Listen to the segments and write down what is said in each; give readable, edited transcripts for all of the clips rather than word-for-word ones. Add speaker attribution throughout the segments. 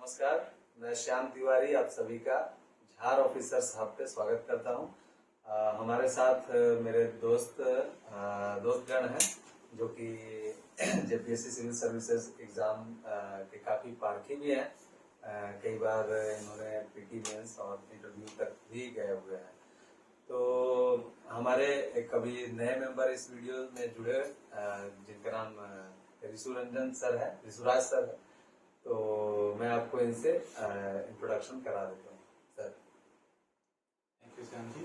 Speaker 1: नमस्कार, मैं श्याम तिवारी आप सभी का झार ऑफिसर साहब पे स्वागत करता हूँ। हमारे साथ मेरे दोस्तगण हैं जो कि जेपीएससी सिविल सर्विसेज एग्जाम के काफ़ी पारखी भी हैं। कई बार इन्होंने पीटी मेंस और इंटरव्यू तक भी गए हुए हैं। तो हमारे एक अभी नए मेंबर इस वीडियो में जुड़े जिनका नाम ऋषुराज सर है। तो मैं आपको इनसे इंट्रोडक्शन करा देता हूँ sir.
Speaker 2: Thank you Shyam ji.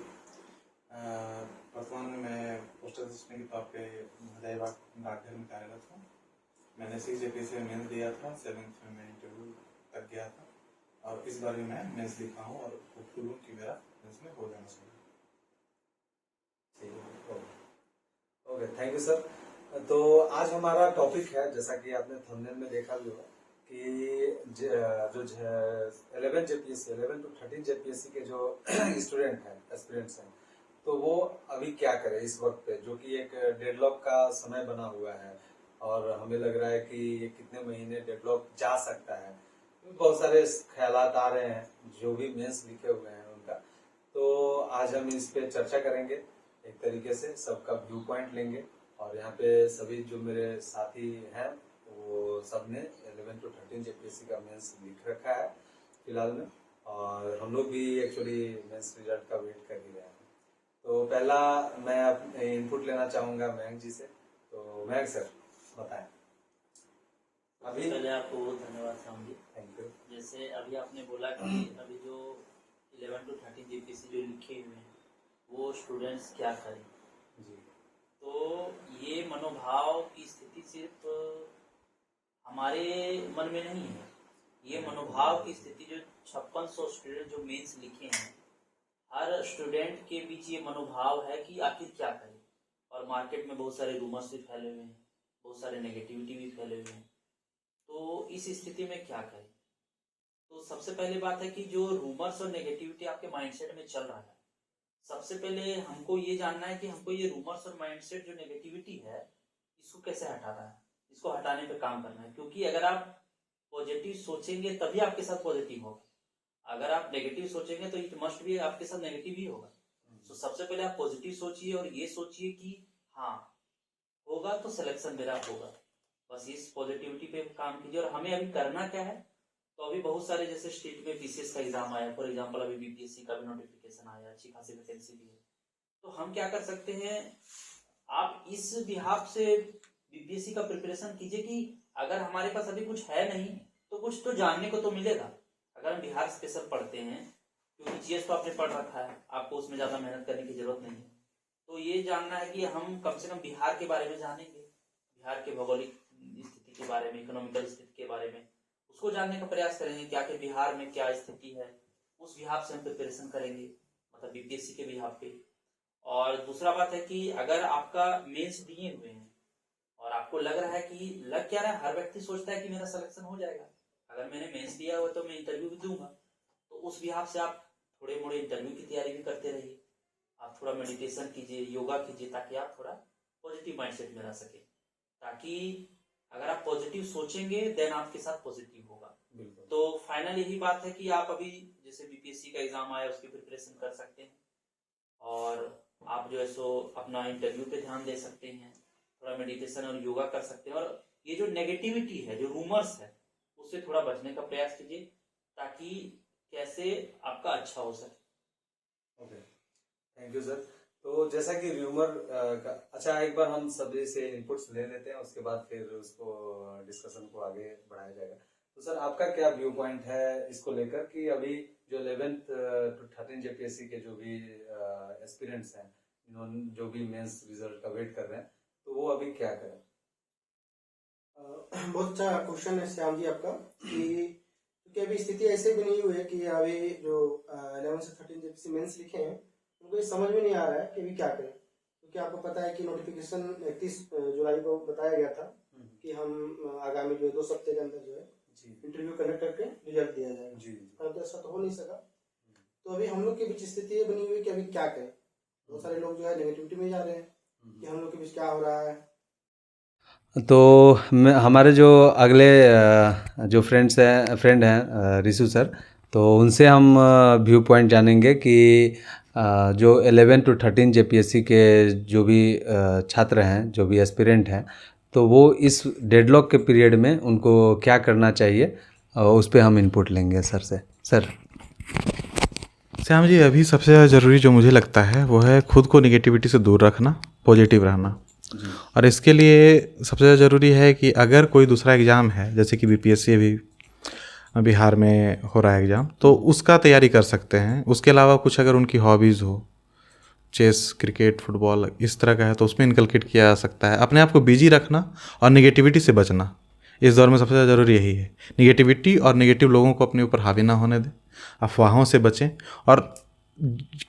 Speaker 2: वर्तमान में मैं पोस्टल असिस्टेंट के तौर पे हजारीबाग डाकघर में कार्यरत हूँ। मैंने CJPC में मेंस दिया था, 7th में मैं इंटरव्यू तक गया था और इस बार भी मैं मेंस लिखा हूँ और होपफुल हूँ कि मेरा मेंस में हो जाना चाहिए।
Speaker 1: Okay, thank you sir. तो आज हमारा टॉपिक है, जैसा कि आपने थंबनेल में देखा भी होगा कि जो 11 जेपीएससी 11 to 13 जेपीएससी के जो स्टूडेंट हैं, एस्पिरेंट्स हैं, तो वो अभी क्या करें इस वक्त पे, जो कि एक डेडलॉक का समय बना हुआ है और हमें लग रहा है कि ये कितने महीने डेडलॉक जा सकता है। बहुत सारे ख्यालात आ रहे हैं जो भी मेंस लिखे हुए हैं उनका। तो आज हम इस पे चर्चा करेंगे, एक तरीके से सबका व्यू पॉइंट लेंगे। और यहाँ पे सभी जो मेरे साथी हैं वो सब ने 11 to 13 जेपीएससी का मेंस लिख रखा है फिलहाल में, और हम लोग भी एक्चुअली मेंस रिजल्ट का वेट कर ही रहे हैं। तो पहला मैं इनपुट लेना चाहूंगा मयंक जी से। तो मयंक सर बताएं।
Speaker 3: अभी पहले आपको बहुत धन्यवाद श्याम जी।
Speaker 1: Thank you.
Speaker 3: जैसे अभी आपने बोला कि अभी जो 11 to 13 जेपीएससी जो लिखे हुए हैं वो स्टूडेंट्स क्या करें
Speaker 1: जी।
Speaker 3: तो ये मनोभाव की स्थिति सिर्फ हमारे मन में नहीं है। ये मनोभाव की स्थिति जो 5600 स्टूडेंट जो मेंस लिखे हैं, हर स्टूडेंट के बीच ये मनोभाव है कि आखिर क्या करें। और मार्केट में बहुत सारे रूमर्स भी फैले हुए हैं, बहुत सारे नेगेटिविटी भी फैले हुए हैं। तो इस स्थिति में क्या करें? तो सबसे पहले बात है कि जो रूमर्स और नेगेटिविटी आपके माइंडसेट में चल रहा है, सबसे पहले हमको ये जानना है कि हमको ये रूमर्स और माइंडसेट जो नेगेटिविटी है इसको कैसे हटाना है, इसको हटाने पे काम करना है। क्योंकि अगर आप पॉजिटिव सोचेंगे तभी आपके साथ पॉजिटिव होगा, अगर आप नेगेटिव सोचेंगे तो इट मस्ट भी आपके साथ नेगेटिव ही होगा। तो सबसे पहले आप पॉजिटिव सोचिए और ये सोचिए कि हाँ होगा तो सिलेक्शन मेरा होगा। बस इस पॉजिटिविटी पे काम कीजिए। और हमें अभी करना क्या है, तो अभी बहुत सारे जैसे स्टेट में पीसीएस का एग्जाम आया, फॉर एग्जांपल अभी बीपीएससी का भी नोटिफिकेशन आया, अच्छी खासी वैकेंसी भी है। तो हम क्या कर सकते हैं, आप इस बिहाफ से बीपीएससी का प्रिपरेशन कीजिए कि अगर हमारे पास अभी कुछ है नहीं तो कुछ तो जानने को तो मिलेगा। अगर हम बिहार स्पेशल पढ़ते हैं, क्योंकि जीएस तो आपने पढ़ रखा है, आपको उसमें ज्यादा मेहनत करने की जरूरत नहीं है। तो ये जानना है कि हम कम से कम बिहार के बारे में जानेंगे, बिहार के भौगोलिक स्थिति के बारे में, इकोनॉमिकल स्थिति के बारे में उसको जानने का प्रयास करेंगे कि आखिर बिहार में क्या स्थिति है। उस बिहार से हम प्रिपरेशन करेंगे, मतलब बीपीएससी के बिहार पे। और दूसरा बात है कि अगर आपका मेंस दिए हुए हैं और आपको लग रहा है कि लग क्या रहा है, हर व्यक्ति सोचता है कि मेरा सिलेक्शन हो जाएगा, अगर मैंने मेंस दिया हुआ तो मैं इंटरव्यू भी दूंगा। तो उस बिहार से आप थोड़े मोड़े इंटरव्यू की तैयारी भी करते रहिए, आप थोड़ा मेडिटेशन कीजिए, योगा कीजिए, ताकि आप थोड़ा पॉजिटिव माइंडसेट में रह सके। ताकि अगर आप पॉजिटिव सोचेंगे देन आपके साथ पॉजिटिव होगा। तो फाइनल यही बात है कि आप अभी जैसे बीपीएससी का एग्जाम आया उसकी प्रिपरेशन कर सकते हैं, और आप जो है सो अपना इंटरव्यू पे ध्यान दे सकते हैं, थोड़ा मेडिटेशन और योगा कर सकते हैं। और ये जो नेगेटिविटी है, जो रूमर्स है, उससे थोड़ा बचने का प्रयास कीजिए ताकि कैसे आपका अच्छा हो सके।
Speaker 1: Okay, thank you sir. तो जैसा कि र्यूमर का, अच्छा एक बार हम सभी से इनपुट्स ले लेते हैं, उसके बाद फिर उसको डिस्कशन को आगे बढ़ाया जाएगा। तो सर आपका क्या व्यू पॉइंट है इसको लेकर कि अभी जो 11th to 13 जेपीएससी के जो भी एस्पिरेंट्स हैं, इन्होंने जो भी मेंस रिजल्ट का वेट कर रहे हैं, तो वो अभी क्या करें?
Speaker 4: बहुत अच्छा क्वेश्चन है श्याम जी आपका कि क्योंकि अभी स्थिति ऐसे भी नहीं हुई है कि अभी जो 11 से 13 जेपीएससी मेंस लिखे हैं उनको ये समझ में नहीं आ रहा है कि अभी क्या करें। क्योंकि आपको पता है कि नोटिफिकेशन 31 जुलाई को बताया गया था कि हम आगामी जो 2 सप्ताह के अंदर जो है इंटरव्यू कंडक्ट करके रिजल्ट दिया जाएगा, परंतु ऐसा तो हो नहीं सका। तो अभी हम लोग के बीच स्थिति ये बनी हुई है कि अभी क्या करें। बहुत सारे लोग जो है नेगेटिविटी में जा रहे हैं कि हम लोग के बीच क्या हो रहा है,
Speaker 1: तो हमारे जो अगले जो फ्रेंड हैं रिशु सर, तो उनसे हम व्यू पॉइंट जानेंगे कि जो 11 to 13 जेपीएससी के जो भी छात्र हैं, जो भी एस्पिरेंट हैं, तो वो इस डेडलॉक के पीरियड में उनको क्या करना चाहिए, उस पर हम इनपुट लेंगे सर से। सर।
Speaker 2: श्याम जी, अभी सबसे ज़्यादा ज़रूरी जो मुझे लगता है वो है खुद को निगेटिविटी से दूर रखना, पॉजिटिव रहना। और इसके लिए सबसे ज़्यादा ज़रूरी है कि अगर कोई दूसरा एग्ज़ाम है, जैसे कि बीपीएससी अभी बिहार में हो रहा है एग्ज़ाम, तो उसका तैयारी कर सकते हैं। उसके अलावा कुछ अगर उनकी हॉबीज़ हो, चेस, क्रिकेट, फुटबॉल इस तरह का है, तो उसमें इनकलकेट किया जा सकता है। अपने आप को बिजी रखना और निगेटिविटी से बचना इस दौर में सबसे ज़्यादा ज़रूरी यही है। निगेटिविटी और नेगेटिव लोगों को अपने ऊपर हावी ना होने दें, अफवाहों से बचें और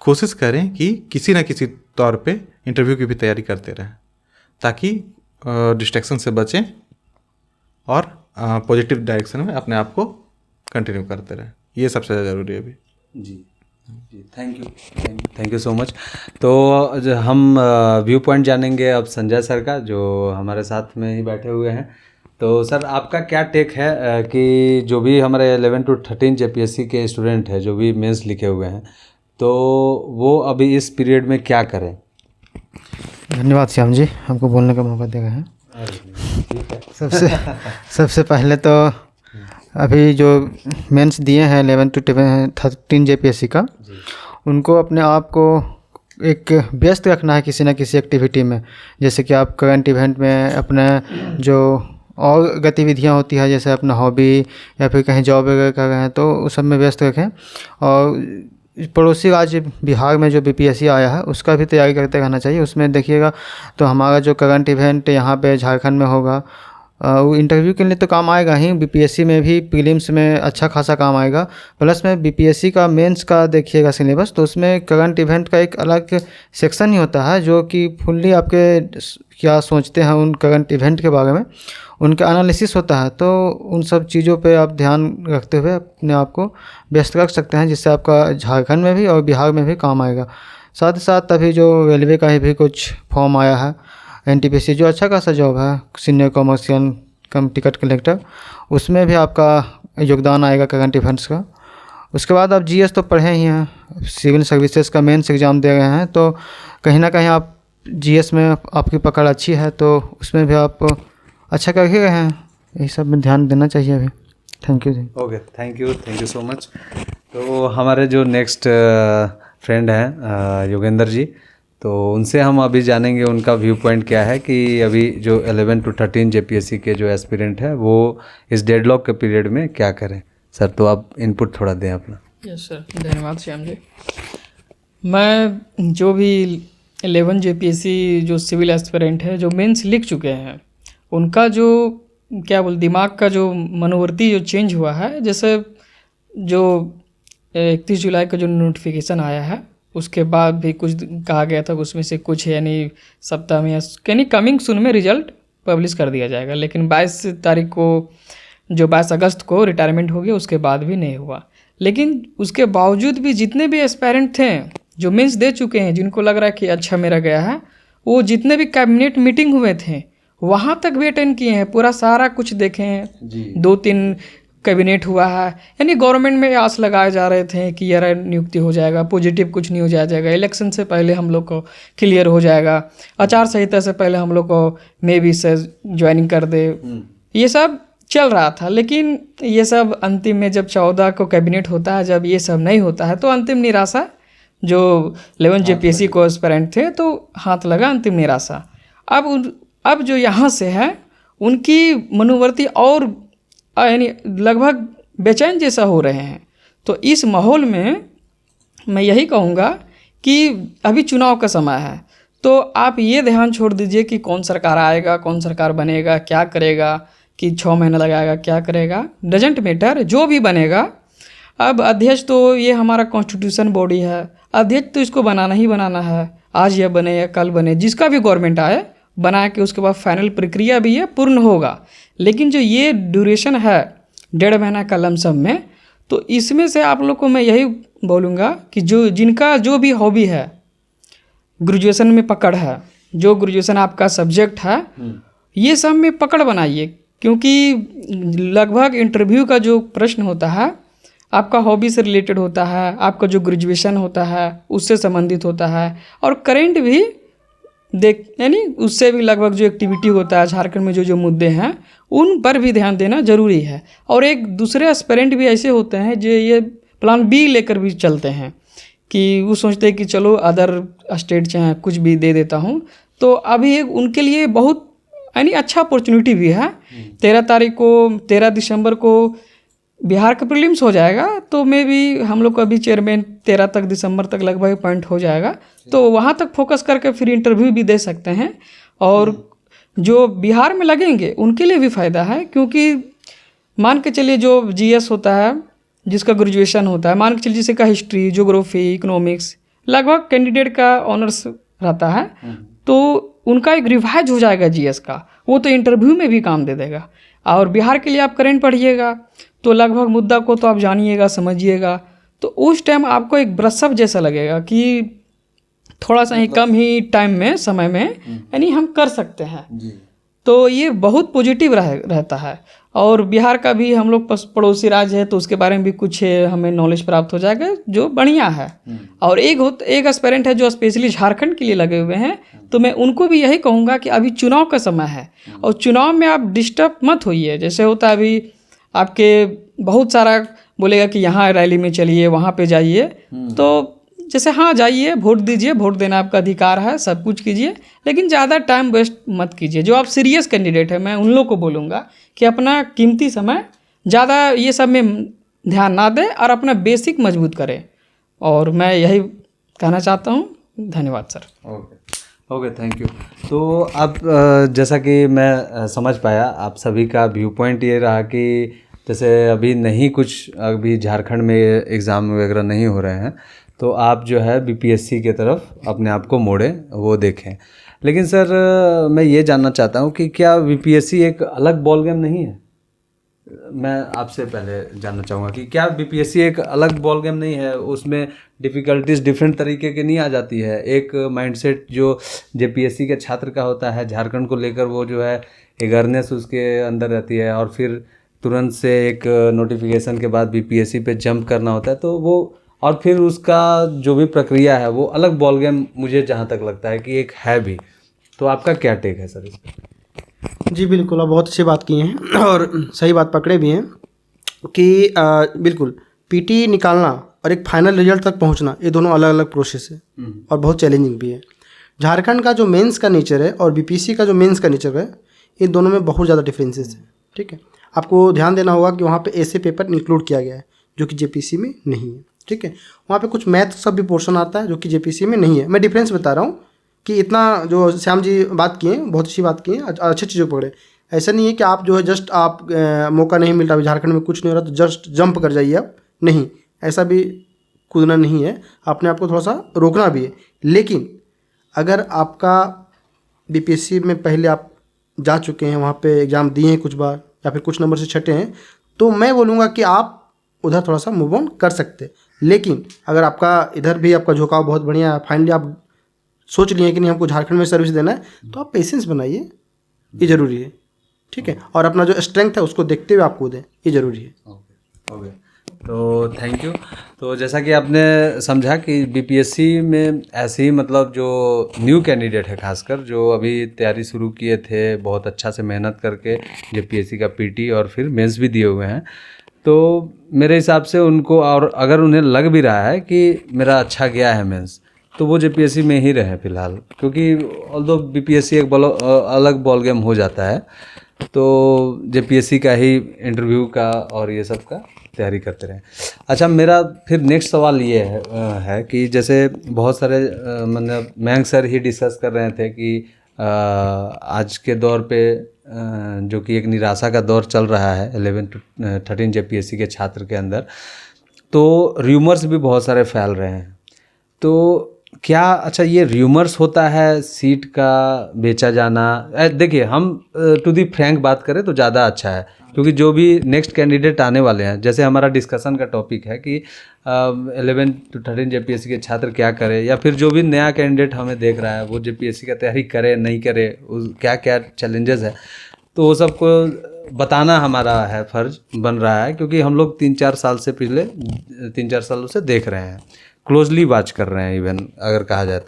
Speaker 2: कोशिश करें कि किसी न किसी तौर पे इंटरव्यू की भी तैयारी करते रहें, ताकि डिस्ट्रैक्शन से बचें और पॉजिटिव डायरेक्शन में अपने आप को कंटिन्यू करते रहें। ये सबसे ज़्यादा ज़रूरी है अभी।
Speaker 1: जी जी, थैंक यू सो मच। तो हम व्यू पॉइंट जानेंगे अब संजय सर का, जो हमारे साथ में ही बैठे हुए हैं। तो सर, आपका क्या टेक है कि जो भी हमारे 11 to 13 जेपीएससी के स्टूडेंट हैं, जो भी मेंस लिखे हुए हैं, तो वो अभी इस पीरियड में क्या करें?
Speaker 4: धन्यवाद श्याम जी, हमको बोलने का मौका दे रहे हैं। सबसे पहले तो अभी जो मेंस दिए हैं 11 to 13 जेपीएससी का, उनको अपने आप को एक व्यस्त रखना है किसी न किसी एक्टिविटी में। जैसे कि आप करंट इवेंट में अपने जो और गतिविधियां होती है, जैसे अपना हॉबी या फिर कहीं जॉब वगैरह कर रहे हैं, तो उस सब में व्यस्त रखें। और पड़ोसी राज्य बिहार में जो बीपीएससी आया है, उसका भी तैयारी करते रहना चाहिए। उसमें देखिएगा तो हमारा जो करंट इवेंट यहाँ पे झारखंड में होगा, वो इंटरव्यू के लिए तो काम आएगा ही, बीपीएससी में भी प्रीलिम्स में अच्छा खासा काम आएगा। प्लस में बीपीएससी का मेंस का देखिएगा सिलेबस, तो उसमें करंट इवेंट का एक अलग सेक्शन ही होता है, जो कि फुल्ली आपके क्या सोचते हैं उन करंट इवेंट के बारे में, उनका एनालिसिस होता है। तो उन सब चीज़ों पे आप ध्यान रखते हुए अपने आप को व्यस्त रख सकते हैं, जिससे आपका झारखंड में भी और बिहार में भी काम आएगा। साथ ही साथ अभी जो रेलवे का भी कुछ फॉर्म आया है, एनटीपीसी, जो अच्छा खासा जॉब है, सीनियर कमर्शियल कम टिकट कलेक्टर, उसमें भी आपका योगदान आएगा करंट इवेंट्स का। उसके बाद आप जीएस तो पढ़े ही हैं, सिविल सर्विसेज का मेंस एग्ज़ाम दे रहे हैं, तो कहीं ना कहीं आप जीएस में आपकी पकड़ अच्छी है, तो उसमें भी आप अच्छा कर ही रहे हैं। यही सब में ध्यान देना चाहिए अभी। Thank you ji.
Speaker 1: Okay, thank you so much. तो हमारे जो नेक्स्ट फ्रेंड हैं योगेंद्र जी, तो उनसे हम अभी जानेंगे उनका व्यू पॉइंट क्या है कि अभी जो 11 to 13 जेपीएससी के जो एस्पिरेंट हैं, वो इस डेडलॉक के पीरियड में क्या करें। सर, तो आप इनपुट थोड़ा दें अपना।
Speaker 5: यस सर, धन्यवाद श्याम जी। मैं जो भी 11 जेपीएससी जो सिविल एस्पिरेंट है, जो मेंस लिख चुके हैं, उनका जो क्या बोल दिमाग का जो मनोवृत्ति जो चेंज हुआ है, जैसे जो 31 जुलाई का जो नोटिफिकेशन आया है, उसके बाद भी कुछ कहा गया था, उसमें से कुछ यानी सप्ताह में यानी कमिंग सून में रिजल्ट पब्लिश कर दिया जाएगा। लेकिन 22 तारीख को, जो 22 अगस्त को रिटायरमेंट हो गया, उसके बाद भी नहीं हुआ। लेकिन उसके बावजूद भी जितने भी एस्पायरेंट थे जो मेंस दे चुके हैं, जिनको लग रहा है कि अच्छा मेरा गया है, वो जितने भी कैबिनेट मीटिंग हुए थे वहाँ तक भी अटेंड किए हैं, पूरा सारा कुछ देखे हैं। 2-3 कैबिनेट हुआ है, यानी गवर्नमेंट में आस लगाए जा रहे थे कि यार नियुक्ति हो जाएगा, पॉजिटिव कुछ नहीं हो जाएगा, इलेक्शन से पहले हम लोग को क्लियर हो जाएगा, आचार संहिता से पहले हम लोग को मे बी से ज्वाइनिंग कर दे, ये सब चल रहा था। लेकिन ये सब अंतिम में जब 14 को कैबिनेट होता है, जब ये सब नहीं होता है, तो अंतिम निराशा जो 11 जेपीएससी को एस्पिरेंट थे, तो हाथ लगा अंतिम निराशा। अब जो यहाँ से है, उनकी मनोवृत्ति और यानी लगभग बेचैन जैसा हो रहे हैं। तो इस माहौल में मैं यही कहूँगा कि अभी चुनाव का समय है, तो आप ये ध्यान छोड़ दीजिए कि कौन सरकार आएगा, कौन सरकार बनेगा, क्या करेगा, कि 6 महीना लगाएगा, क्या करेगा, डजेंट मैटर, जो भी बनेगा। अब अध्यक्ष तो ये हमारा कॉन्स्टिट्यूशन बॉडी है, अध्यक्ष तो इसको बनाना ही बनाना है, आज यह बने या कल बने, जिसका भी गवर्नमेंट आए बना के उसके बाद फाइनल प्रक्रिया भी है, पूर्ण होगा। लेकिन जो ये ड्यूरेशन है 1.5 महीना का लमसम में, तो इसमें से आप लोग को मैं यही बोलूँगा कि जिनका जो भी हॉबी है, ग्रेजुएशन में पकड़ है, जो ग्रेजुएशन आपका सब्जेक्ट है, ये सब में पकड़ बनाइए, क्योंकि लगभग इंटरव्यू का जो प्रश्न होता है आपका हॉबी से रिलेटेड होता है, आपका जो ग्रेजुएशन होता है उससे संबंधित होता है, और करेंट भी यानी उससे भी लगभग जो एक्टिविटी होता है झारखंड में जो जो मुद्दे हैं उन पर भी ध्यान देना ज़रूरी है। और एक दूसरे एस्पिरेंट भी ऐसे होते हैं जो ये प्लान बी लेकर भी चलते हैं कि वो सोचते हैं कि चलो अदर स्टेट चाहे कुछ भी दे देता हूँ, तो अभी एक उनके लिए बहुत यानी अच्छा अपॉर्चुनिटी भी है। 13 दिसंबर को बिहार का प्रीलिम्स हो जाएगा, तो मे भी हम लोग का अभी चेयरमैन 13 दिसंबर तक लगभग अपॉइंट हो जाएगा, तो वहाँ तक फोकस करके फिर इंटरव्यू भी दे सकते हैं। और जो बिहार में लगेंगे उनके लिए भी फ़ायदा है, क्योंकि मान के चलिए जो जीएस होता है जिसका ग्रेजुएशन होता है, मान के चलिए जिसका हिस्ट्री, ज्योग्राफी, इकोनॉमिक्स लगभग कैंडिडेट का ऑनर्स रहता है, तो उनका एक रिवाइज हो जाएगा जीएस का, वो तो इंटरव्यू में भी काम दे देगा। और बिहार के लिए आप करेंट पढ़िएगा तो लगभग मुद्दा को तो आप जानिएगा, समझिएगा, तो उस टाइम आपको एक ब्रशअप जैसा लगेगा कि थोड़ा सा ही कम ही टाइम में, समय में यानी हम कर सकते हैं। तो ये बहुत पॉजिटिव रहता है। और बिहार का भी हम लोग पड़ोसी राज्य है, तो उसके बारे में भी कुछ हमें नॉलेज प्राप्त हो जाएगा जो बढ़िया है। और एक एस्पिरेंट है जो स्पेशली झारखंड के लिए लगे हुए हैं, तो मैं उनको भी यही कहूँगा कि अभी चुनाव का समय है और चुनाव में आप डिस्टर्ब मत होइए। जैसे होता है अभी आपके बहुत सारा बोलेगा कि यहाँ रैली में चलिए, वहाँ पे जाइए, तो जैसे हाँ जाइए, वोट दीजिए, वोट देना आपका अधिकार है, सब कुछ कीजिए, लेकिन ज़्यादा टाइम वेस्ट मत कीजिए। जो आप सीरियस कैंडिडेट है, मैं उन लोग को बोलूँगा कि अपना कीमती समय ज़्यादा ये सब में ध्यान ना दें और अपना बेसिक मजबूत करें। और मैं यही कहना चाहता हूँ। धन्यवाद सर।
Speaker 1: Okay, thank you. तो अब जैसा कि मैं समझ पाया, आप सभी का व्यू पॉइंट ये रहा कि जैसे अभी नहीं कुछ, अभी झारखंड में एग्ज़ाम वगैरह नहीं हो रहे हैं, तो आप जो है बीपीएससी के तरफ अपने आप को मोड़ें, वो देखें। लेकिन सर मैं ये जानना चाहता हूँ कि क्या बीपीएससी एक अलग बॉल गेम नहीं है? मैं आपसे पहले जानना चाहूँगा कि क्या बीपीएससी एक अलग बॉल गेम नहीं है? उसमें डिफ़िकल्टीज डिफरेंट तरीके की नहीं आ जाती है? एक माइंडसेट जो जेपीएससी के छात्र का होता है झारखंड को लेकर, वो जो है एगरनेस उसके अंदर रहती है, और फिर तुरंत से एक नोटिफिकेशन के बाद बीपीएससी पे जंप करना होता है, तो वो और फिर उसका जो भी प्रक्रिया है वो अलग बॉल गेम मुझे जहाँ तक लगता है कि एक है भी। तो आपका क्या टेक है सर इस पर?
Speaker 4: जी बिल्कुल, आप बहुत अच्छी बात की हैं और सही बात पकड़े भी हैं कि बिल्कुल पीटी निकालना और एक फाइनल रिजल्ट तक पहुंचना, ये दोनों अलग अलग प्रोसेस है और बहुत चैलेंजिंग भी है। झारखंड का जो मेंस का नेचर है और बीपीएससी का जो मेंस का नेचर है, इन दोनों में बहुत ज़्यादा डिफरेंसेस है। ठीक है, आपको ध्यान देना होगा कि वहाँ पे ऐसे पेपर इंक्लूड किया गया है जो कि जेपीएससी में नहीं है। ठीक है, वहाँ पे कुछ मैथ सब भी पोर्शन आता है जो कि जेपीएससी में नहीं है। मैं डिफरेंस बता रहा हूँ कि इतना जो श्याम जी बात किए, बहुत अच्छी बात की है, अच्छी चीज़ों पकड़े। ऐसा नहीं है कि आप जो है जस्ट आप मौका नहीं मिल रहा, झारखंड में कुछ नहीं हो रहा तो जस्ट जंप कर जाइए आप, नहीं, ऐसा भी कूदना नहीं है, अपने आप को थोड़ा सा रोकना भी है। लेकिन अगर आपका बीपीएससी में पहले आप जा चुके हैं, वहाँ पे एग्ज़ाम दिए हैं कुछ बार, या फिर कुछ नंबर से छटे हैं, तो मैं बोलूँगा कि आप उधर थोड़ा सा मूव ऑन कर सकते। लेकिन अगर आपका इधर भी आपका झुकाव बहुत बढ़िया है, फाइनली आप सोच लिए कि नहीं हमको झारखंड में सर्विस देना है, तो आप पेशेंस बनाइए, ये ज़रूरी है। ठीक है, और अपना जो स्ट्रेंथ है उसको देखते हुए आप कूदें, ये ज़रूरी है।
Speaker 1: ओके, तो थैंक यू। तो जैसा कि आपने समझा कि बीपीएससी में ऐसे ही मतलब जो न्यू कैंडिडेट है, खासकर जो अभी तैयारी शुरू किए थे बहुत अच्छा से मेहनत करके, जेपीएससी का पीटी और फिर मेंस भी दिए हुए हैं, तो मेरे हिसाब से उनको, और अगर उन्हें लग भी रहा है कि मेरा अच्छा गया है मेंस, तो वो जेपीएससी में ही रहे फिलहाल, क्योंकि ऑल्दो बीपीएससी एक अलग बॉल गेम हो जाता है, तो जेपीएससी का ही इंटरव्यू का और ये सब का तैयारी करते रहें। अच्छा, मेरा फिर नेक्स्ट सवाल ये है कि जैसे बहुत सारे मतलब मयंक सर ही डिस्कस कर रहे थे कि आज के दौर पे जो कि एक निराशा का दौर चल रहा है 11 to 13 जेपीएससी के छात्र के अंदर, तो र्यूमर्स भी बहुत सारे फैल रहे हैं। तो क्या अच्छा ये र्यूमर्स होता है सीट का बेचा जाना? देखिए, हम टू दी फ्रैंक बात करें तो ज़्यादा अच्छा है, क्योंकि जो भी नेक्स्ट कैंडिडेट आने वाले हैं, जैसे हमारा डिस्कशन का टॉपिक है कि 11 to 13 जेपीएससी के छात्र क्या करें, या फिर जो भी नया कैंडिडेट हमें देख रहा है वो जेपीएससी का तैयारी करे नहीं करे, क्या क्या चैलेंजेस है, तो वो सबको बताना हमारा है फर्ज बन रहा है, क्योंकि हम लोग 3-4 साल से पिछले 3-4 सालों से देख रहे हैं, क्लोजली वॉच कर रहे हैं इवन अगर कहा जाए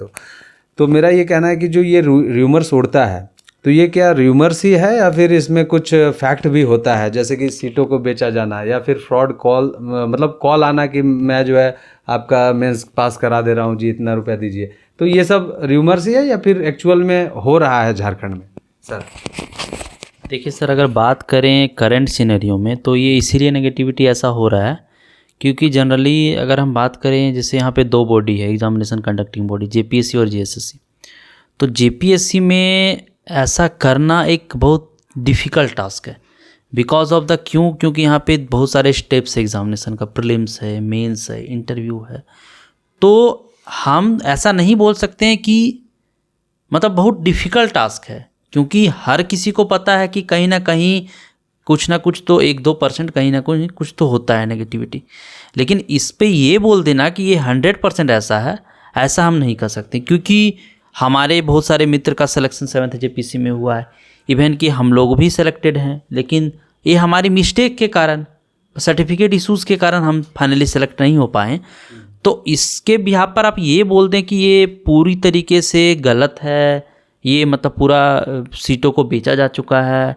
Speaker 1: तो मेरा ये कहना है कि जो ये र्यूमर्स उड़ता है, तो ये क्या र्यूमर्स ही है या फिर इसमें कुछ फैक्ट भी होता है, जैसे कि सीटों को बेचा जाना या फिर फ्रॉड कॉल, मतलब कॉल आना कि मैं जो है आपका मेंस पास करा दे रहा हूँ जी, इतना रुपया दीजिए, तो ये सब र्यूमर्स ही है या फिर एक्चुअल में हो रहा है झारखंड में सर?
Speaker 3: देखिए सर, अगर बात करें करंट सिनेरियो में तो ये इसीलिए नेगेटिविटी ऐसा हो रहा है क्योंकि जनरली अगर हम बात करें, जैसे यहाँ पे 2 बॉडी है एग्जामिनेशन कंडक्टिंग बॉडी, जेपीएससी और जीएसएससी। तो जेपीएससी में ऐसा करना एक बहुत डिफ़िकल्ट टास्क है बिकॉज ऑफ द क्योंकि यहाँ पे बहुत सारे स्टेप्स है एग्जामिनेशन का, प्रीलिम्स है, मेंस है, इंटरव्यू है। तो हम ऐसा नहीं बोल सकते हैं कि मतलब बहुत डिफ़िकल्ट टास्क है, क्योंकि हर किसी को पता है कि कहीं ना कहीं कुछ ना कुछ तो 1-2% कहीं ना कुछ तो होता है नेगेटिविटी। लेकिन इस पे ये बोल देना कि ये 100% ऐसा है, ऐसा हम नहीं कर सकते, क्योंकि हमारे बहुत सारे मित्र का सिलेक्शन 7th जेपीसी में हुआ है, इवन कि हम लोग भी सिलेक्टेड हैं, लेकिन ये हमारी मिस्टेक के कारण, सर्टिफिकेट इशूज़ के कारण हम फाइनली सेलेक्ट नहीं हो पाए। तो इसके बिहाफ पर आप ये बोल दें कि ये पूरी तरीके से गलत है, ये मतलब पूरा सीटों को बेचा जा चुका है।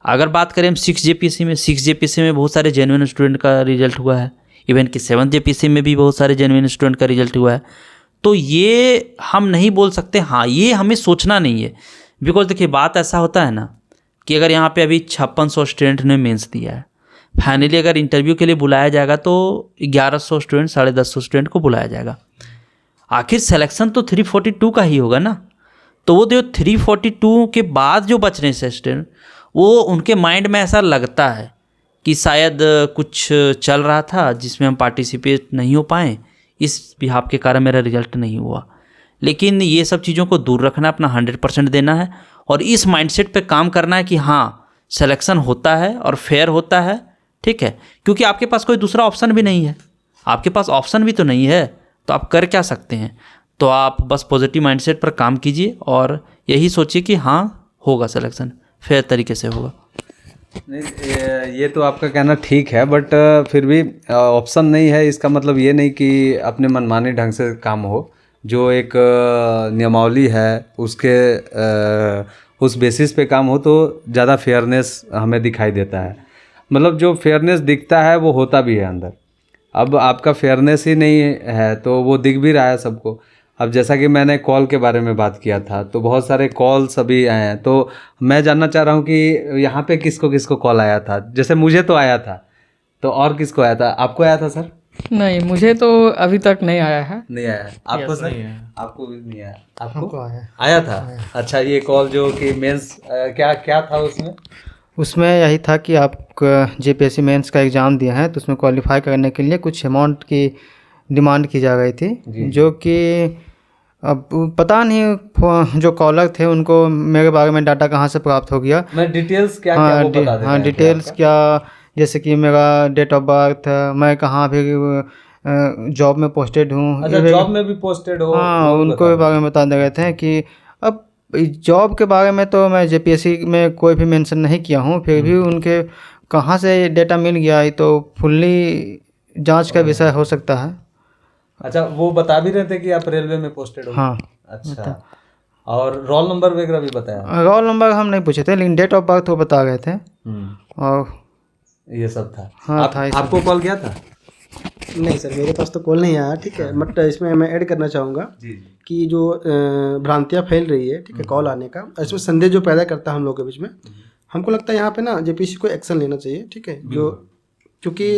Speaker 3: अगर बात करें हम 6 जेपीसी में बहुत सारे जेन्युइन स्टूडेंट का रिजल्ट हुआ है, इवन कि 7th जेपीसी में भी बहुत सारे जेन्युइन स्टूडेंट का रिजल्ट हुआ है। तो ये हम नहीं बोल सकते, हाँ ये हमें सोचना नहीं है, बिकॉज देखिए बात ऐसा होता है ना कि अगर यहाँ पे अभी 5600 स्टूडेंट ने मेंस दिया है, फाइनली अगर इंटरव्यू के लिए बुलाया जाएगा तो 1100 स्टूडेंट, 150 स्टूडेंट को बुलाया जाएगा। आखिर सिलेक्शन तो 342 का ही होगा ना। तो वो जो 342 के बाद जो बच रहे हैं स्टूडेंट, वो उनके माइंड में ऐसा लगता है कि शायद कुछ चल रहा था जिसमें हम पार्टिसिपेट नहीं हो पाए, इस बिहाफ के कारण मेरा रिजल्ट नहीं हुआ। लेकिन ये सब चीज़ों को दूर रखना, अपना 100% देना है और इस माइंडसेट पे काम करना है कि हाँ सिलेक्शन होता है और फेयर होता है, ठीक है, क्योंकि आपके पास कोई दूसरा ऑप्शन भी नहीं है, आपके पास ऑप्शन भी तो नहीं है, तो आप कर क्या सकते हैं। तो आप बस पॉजिटिव माइंडसेट पर काम कीजिए और यही सोचिए कि हाँ होगा सिलेक्शन, फेयर तरीके से होगा।
Speaker 1: नहीं, ये तो आपका कहना ठीक है, बट फिर भी ऑप्शन नहीं है, इसका मतलब ये नहीं कि अपने मनमाने ढंग से काम हो। जो एक नियमावली है उसके उस बेसिस पे काम हो तो ज़्यादा फेयरनेस हमें दिखाई देता है। मतलब जो फेयरनेस दिखता है वो होता भी है अंदर। अब आपका फेयरनेस ही नहीं है तो वो दिख भी रहा है सबको। अब जैसा कि मैंने कॉल के बारे में बात किया था तो बहुत सारे कॉल सभी आए हैं, तो मैं जानना चाह रहा हूँ कि यहाँ पे किसको किसको कॉल आया था। जैसे मुझे तो आया था, तो और किसको आया था? आपको आया था सर?
Speaker 5: नहीं, मुझे तो अभी तक नहीं आया है।
Speaker 1: नहीं आया है। आपको सर?
Speaker 2: नहीं है।
Speaker 1: आपको भी नहीं आया? आपको
Speaker 4: आया
Speaker 1: आया था? अच्छा, ये कॉल जो कि मेंस क्या क्या था उसमें?
Speaker 4: उसमें यही था कि आप जेपीएससी मेंस का एग्ज़ाम दिया है तो उसमें क्वालिफाई करने के लिए कुछ अमाउंट की डिमांड की जा रही थी, जो कि अब पता नहीं जो कॉलर थे उनको मेरे बारे में डाटा कहाँ से प्राप्त हो गया।
Speaker 1: मैं डिटेल्स क्या क्या वो बता देते हैं
Speaker 4: डिटेल्स क्या, जैसे कि मेरा डेट ऑफ बर्थ, मैं कहाँ भी जॉब में पोस्टेड हूँ।
Speaker 1: अच्छा, जॉब में भी पोस्टेड हो?
Speaker 4: हाँ, उनको बारे में बता दे रहे थे कि अब जॉब के बारे में तो मैं जेपीएससी में कोई भी मेंशन नहीं किया हूँ, फिर भी उनके कहाँ से डेटा मिल गया है तो फुल्ली जांच का विषय हो सकता है।
Speaker 1: अच्छा, वो बता भी रहे थे कि आप रेलवे में पोस्टेड हो?
Speaker 4: हाँ।
Speaker 1: अच्छा, और रोल नंबर वगैरह भी बताया?
Speaker 4: रोल नंबर हम नहीं पूछे थे, लेकिन डेट ऑफ बर्थ वो बता गए थे। और
Speaker 1: ये सब था।
Speaker 4: हाँ, था ये सब।
Speaker 1: आपको कॉल किया था?
Speaker 6: नहीं सर, मेरे पास तो कॉल नहीं आया, ठीक है। बट इसमें मैं ऐड करना चाहूँगा कि जो भ्रांतियाँ फैल रही है, ठीक है, कॉल आने का, इसमें संदेह जो पैदा करता है हम लोग के बीच में, हमको लगता है यहाँ पे ना जेपीएससी को एक्शन लेना चाहिए, ठीक है। जो क्योंकि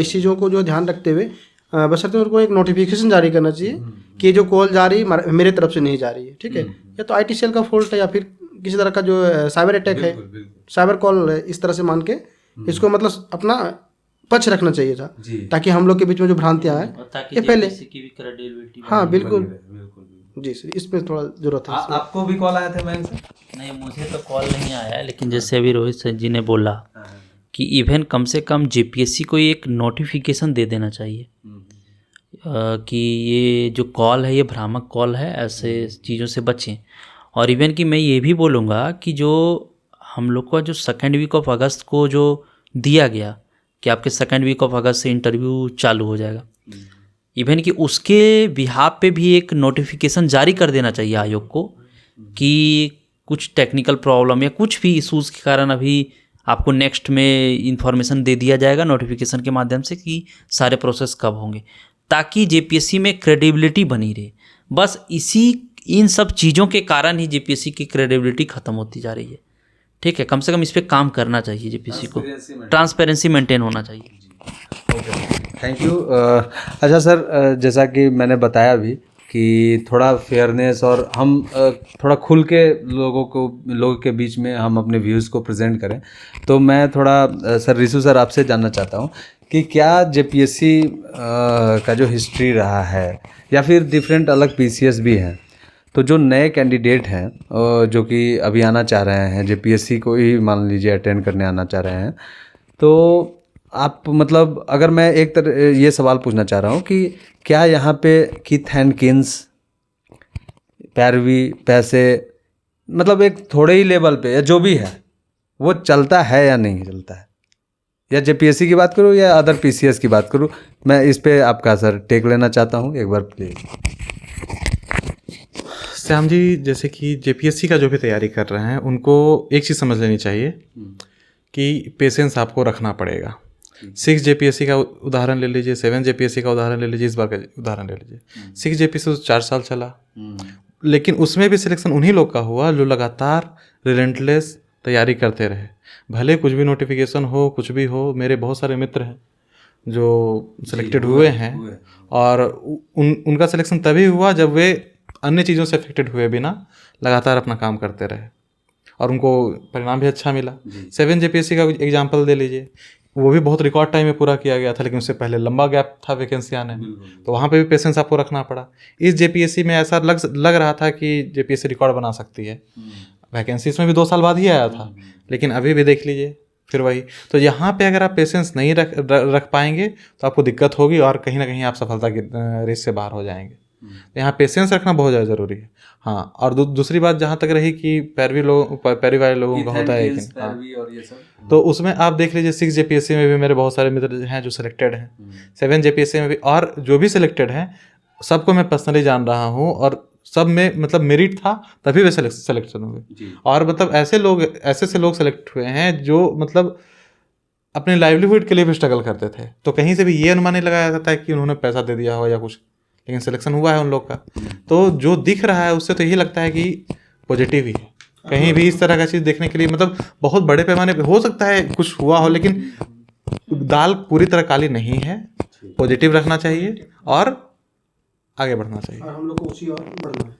Speaker 6: इस चीज़ों को जो ध्यान रखते हुए बशर्ते उनको एक नोटिफिकेशन जारी करना चाहिए कि जो कॉल जा रही मेरे तरफ से नहीं जा रही है, ठीक है। या तो आईटी सेल का फॉल्ट है या फिर किसी तरह का जो साइबर अटैक है, साइबर कॉल है, इस तरह से मान के इसको मतलब अपना पक्ष रखना चाहिए था, ताकि हम लोग के बीच में जो भ्रांतियाँ हैं ये पहले। हाँ बिल्कुल जी सर, इसमें थोड़ा जरूरत है।
Speaker 1: आपको भी कॉल आया था मैम से?
Speaker 3: नहीं, मुझे तो कॉल नहीं आया, लेकिन जैसे अभी रोहित सर जी ने बोला कि इवन कम से कम जेपीएससी को एक नोटिफिकेशन दे देना चाहिए कि ये जो कॉल है ये भ्रामक कॉल है, ऐसे चीज़ों से बचें। और इवन कि मैं ये भी बोलूँगा कि जो हम लोग का जो सेकेंड वीक ऑफ अगस्त को जो दिया गया कि आपके सेकेंड वीक ऑफ अगस्त से इंटरव्यू चालू हो जाएगा, इवन कि उसके बिहाफ पे भी एक नोटिफिकेशन जारी कर देना चाहिए आयोग को कि कुछ टेक्निकल प्रॉब्लम या कुछ भी इशूज़ के कारण अभी आपको नेक्स्ट में इंफॉर्मेशन दे दिया जाएगा नोटिफिकेशन के माध्यम से कि सारे प्रोसेस कब होंगे, ताकि जेपीएससी में क्रेडिबिलिटी बनी रहे। बस इन सब चीज़ों के कारण ही जेपीएससी की क्रेडिबिलिटी ख़त्म होती जा रही है। ठीक है, कम से कम इस पर काम करना चाहिए जेपीएससी को, ट्रांसपेरेंसी मेंटेन होना चाहिए।
Speaker 1: Thank you. अच्छा सर, जैसा कि मैंने बताया भी कि थोड़ा फेयरनेस और हम थोड़ा खुल के लोगों के बीच में हम अपने व्यूज़ को प्रेजेंट करें, तो मैं थोड़ा सर रिशु सर आपसे जानना चाहता हूँ कि क्या जेपीएससी का जो हिस्ट्री रहा है या फिर डिफरेंट अलग पीसीएस भी हैं, तो जो नए कैंडिडेट हैं जो कि अभी आना चाह रहे हैं जेपीएससी को ही मान लीजिए अटेंड करने आना चाह रहे हैं, तो आप मतलब अगर मैं एक ये सवाल पूछना चाह रहा हूँ कि क्या यहाँ पे किथ एंड किन्स, पैरवी, पैसे, मतलब एक थोड़े ही लेवल पे या जो भी है वो चलता है या नहीं चलता है, या जेपीएससी की बात करूँ या अदर पीसीएस की बात करूँ, मैं इस पे आपका सर टेक लेना चाहता हूँ एक बार प्लीज़।
Speaker 2: श्याम जी, जैसे कि जेपीएससी का जो भी तैयारी कर रहे हैं उनको एक चीज़ समझ लेनी चाहिए कि पेशेंस आपको रखना पड़ेगा। 6 जेपीएससी का उदाहरण ले लीजिए, 7 जेपीएससी का उदाहरण ले लीजिए, इस बार का उदाहरण ले लीजिए। 6 जेपीएससी तो 4 साल चला, लेकिन उसमें भी सिलेक्शन उन्हीं लोग का हुआ जो लगातार रिलेंटलेस तैयारी करते रहे। भले कुछ भी नोटिफिकेशन हो, कुछ भी हो, मेरे बहुत सारे मित्र हैं जो सिलेक्टेड हुए हैं और उनका सिलेक्शन तभी हुआ जब वे अन्य चीज़ों से अफेक्टेड हुए बिना लगातार अपना काम करते रहे और उनको परिणाम भी अच्छा मिला। 7 जेपीएससी का एग्जाम्पल दे लीजिए, वो भी बहुत रिकॉर्ड टाइम में पूरा किया गया था, लेकिन उससे पहले लंबा गैप था वैकेंसी आने में, तो वहाँ पे भी पेशेंस आपको रखना पड़ा। इस जेपीएससी में ऐसा लग रहा था कि जेपीएससी रिकॉर्ड बना सकती है, वैकेंसी इसमें भी 2 साल बाद ही आया था, लेकिन अभी भी देख लीजिए फिर वही। तो यहाँ पे अगर आप पेशेंस नहीं रख पाएंगे तो आपको दिक्कत होगी और कहीं ना कहीं आप सफलता की रेस से बाहर हो जाएंगे। तो यहाँ पेशेंस रखना बहुत ज़्यादा ज़रूरी है। हाँ, और दूसरी बात जहाँ तक रही कि पैरवी वाले लोगों का होता है, तो उसमें आप देख लीजिए 6 जेपीएससी में भी मेरे बहुत सारे मित्र हैं जो सिलेक्टेड हैं, 7 जेपीएससी में भी, और जो भी सिलेक्टेड हैं सबको मैं पर्सनली जान रहा हूँ और सब में मतलब मेरिट था तभी वे सिलेक्शन हुए। और मतलब ऐसे लोग सेलेक्ट हुए हैं जो मतलब अपने लाइवलीहुड के लिए भी स्ट्रगल करते थे, तो कहीं से भी ये अनुमान नहीं लगाया जाता है कि उन्होंने पैसा दे दिया हो या कुछ, लेकिन सिलेक्शन हुआ है उन लोग का। तो जो दिख रहा है उससे तो यही लगता है कि पॉजिटिव ही है। कहीं भी इस तरह का चीज़ देखने के लिए मतलब बहुत बड़े पैमाने पे हो सकता है कुछ हुआ हो, लेकिन दाल पूरी तरह काली नहीं है। पॉजिटिव रखना चाहिए और आगे बढ़ना चाहिए,
Speaker 4: और हम लोग को उसी और बढ़ना है।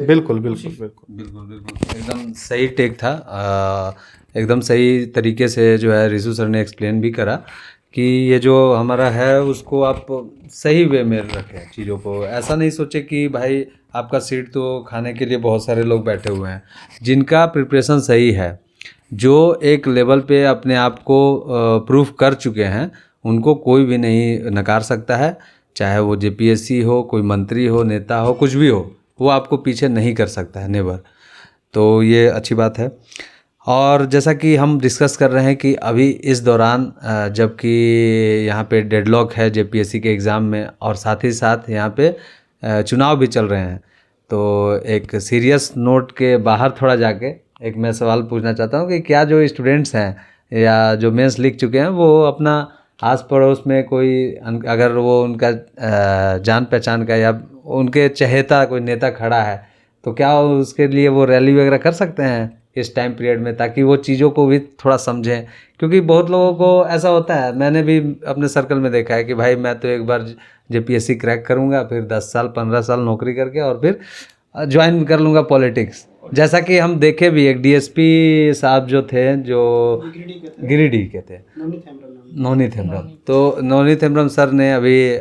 Speaker 2: बिल्कुल
Speaker 1: एकदम सही टेक था। एकदम सही तरीके से जो है रिशु सर ने एक्सप्लेन भी करा कि ये जो हमारा है उसको आप सही वे में रखें चीज़ों को। ऐसा नहीं सोचे कि भाई आपका सीट तो खाने के लिए बहुत सारे लोग बैठे हुए हैं। जिनका प्रिपरेशन सही है, जो एक लेवल पे अपने आप को प्रूफ कर चुके हैं, उनको कोई भी नहीं नकार सकता है। चाहे वो जेपीएससी हो, कोई मंत्री हो, नेता हो, कुछ भी हो, वो आपको पीछे नहीं कर सकता है, नेवर। तो ये अच्छी बात है। और जैसा कि हम डिस्कस कर रहे हैं कि अभी इस दौरान जबकि यहाँ पे डेडलॉक है जेपीएससी के एग्ज़ाम में और साथ ही साथ यहाँ पे चुनाव भी चल रहे हैं, तो एक सीरियस नोट के बाहर थोड़ा जाके एक मैं सवाल पूछना चाहता हूँ कि क्या जो स्टूडेंट्स हैं या जो मेंस लिख चुके हैं वो अपना आस पड़ोस में कोई अगर वो उनका जान पहचान का या उनके चहेता कोई नेता खड़ा है, तो क्या उसके लिए वो रैली वगैरह कर सकते हैं इस टाइम पीरियड में, ताकि वो चीज़ों को भी थोड़ा समझें? क्योंकि बहुत लोगों को ऐसा होता है, मैंने भी अपने सर्कल में देखा है कि भाई मैं तो एक बार जेपीएससी क्रैक करूँगा, फिर 10 साल 15 साल नौकरी करके और फिर ज्वाइन कर लूँगा पॉलिटिक्स। जैसा कि हम देखे भी एक डीएसपी साहब जो थे, जो गिरिडीह के थे, नवनीत हेम्ब्रम, तो नवनीत हेम्ब्रम सर ने अभी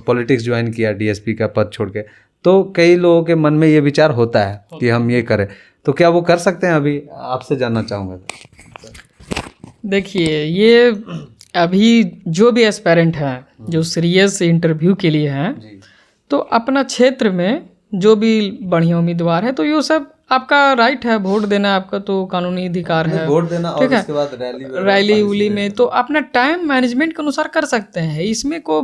Speaker 1: पॉलिटिक्स ज्वाइन किया डीएसपी का पद छोड़ के। तो कई लोगों के मन में ये विचार होता है कि हम ये करें, तो क्या वो कर सकते हैं? अभी आपसे जानना चाहूँगा।
Speaker 5: देखिए, ये अभी जो भी एस्पायरेंट हैं जो सीरियस इंटरव्यू के लिए हैं,
Speaker 1: जी
Speaker 5: तो अपना क्षेत्र में जो भी बढ़िया उम्मीदवार है, तो ये सब आपका राइट है, वोट देना आपका तो कानूनी अधिकार है।
Speaker 1: वोट देना और
Speaker 5: ठीक है।
Speaker 1: उसके बाद रैली वगैरह,
Speaker 5: रैली
Speaker 1: policy
Speaker 5: उली में
Speaker 1: वगैरह।
Speaker 5: तो अपना टाइम मैनेजमेंट के अनुसार कर सकते हैं, इसमें को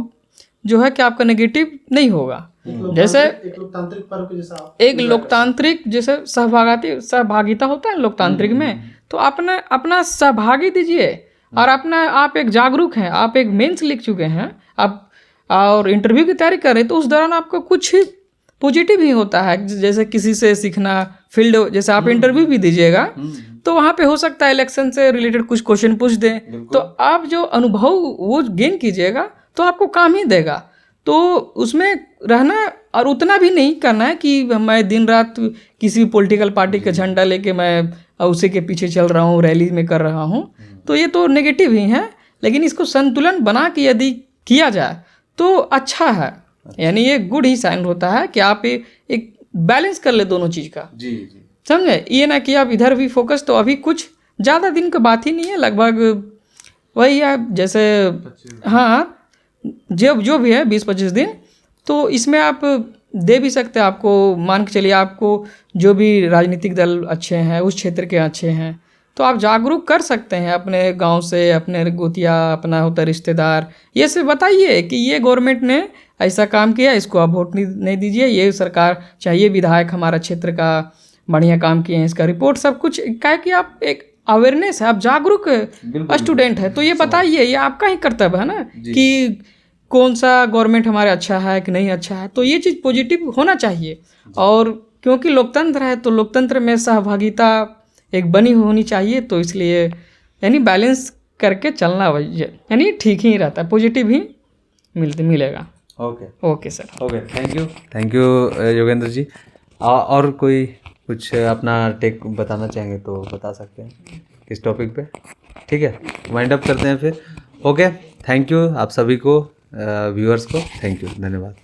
Speaker 5: जो है कि आपका नेगेटिव नहीं होगा। जैसे
Speaker 6: एक लोकतांत्रिक पर्व के जैसा आप
Speaker 5: एक लोकतांत्रिक जैसे सहभागिता होता है लोकतांत्रिक में, तो अपना अपना सहभागी दीजिए। और अपना आप एक जागरूक हैं, आप एक मेंस लिख चुके हैं, आप और इंटरव्यू की तैयारी कर रहे हैं, तो उस दौरान आपको कुछ पॉजिटिव ही होता है। जैसे किसी से सीखना, फील्ड जैसे आप इंटरव्यू भी दीजिएगा तो वहाँ पे हो सकता है इलेक्शन से रिलेटेड कुछ क्वेश्चन पूछ दें, तो आप जो अनुभव वो गेन कीजिएगा तो आपको काम ही देगा। तो उसमें रहना, और उतना भी नहीं करना है कि मैं दिन रात किसी पॉलिटिकल पार्टी का झंडा लेके मैं उसी के पीछे चल रहा हूँ, रैली में कर रहा हूँ, तो ये तो नेगेटिव ही है। लेकिन इसको संतुलन बना के यदि किया जाए तो अच्छा है, यानी ये गुड ही साइन होता है कि आप एक बैलेंस कर ले दोनों चीज़ का।
Speaker 1: जी जी
Speaker 5: समझे, ये ना कि आप इधर भी फोकस, तो अभी कुछ ज़्यादा दिन का बात ही नहीं है, लगभग वही है जैसे, हाँ जो भी है 20-25 दिन, तो इसमें आप दे भी सकते हैं। आपको मान के चलिए, आपको जो भी राजनीतिक दल अच्छे हैं, उस क्षेत्र के अच्छे हैं, तो आप जागरूक कर सकते हैं अपने गांव से, अपने गोतिया, अपना होता रिश्तेदार, ये से बताइए कि ये गवर्नमेंट ने ऐसा काम किया, इसको आप वोट नहीं दीजिए, ये सरकार चाहिए, विधायक हमारा क्षेत्र का बढ़िया काम किए हैं, इसका रिपोर्ट सब कुछ क्या है कि आप एक अवेयरनेस है, आप जागरूक स्टूडेंट है, तो ये बताइए, ये आपका ही कर्तव्य है ना कि कौन सा गवर्नमेंट हमारे अच्छा है कि नहीं अच्छा है। तो ये चीज़ पॉजिटिव होना चाहिए। और क्योंकि लोकतंत्र है, तो लोकतंत्र में सहभागिता एक बनी होनी चाहिए, तो इसलिए यानी बैलेंस करके चलना यानी ठीक ही रहता है, पॉजिटिव ही मिलेगा।
Speaker 1: Okay
Speaker 5: okay sir.
Speaker 1: Okay, thank you Yogendra ji. और कोई कुछ अपना टेक बताना चाहेंगे तो बता सकते हैं इस टॉपिक पे। ठीक है, वाइंड अप करते हैं फिर। ओके, थैंक यू आप सभी को, व्यूअर्स को थैंक यू, धन्यवाद।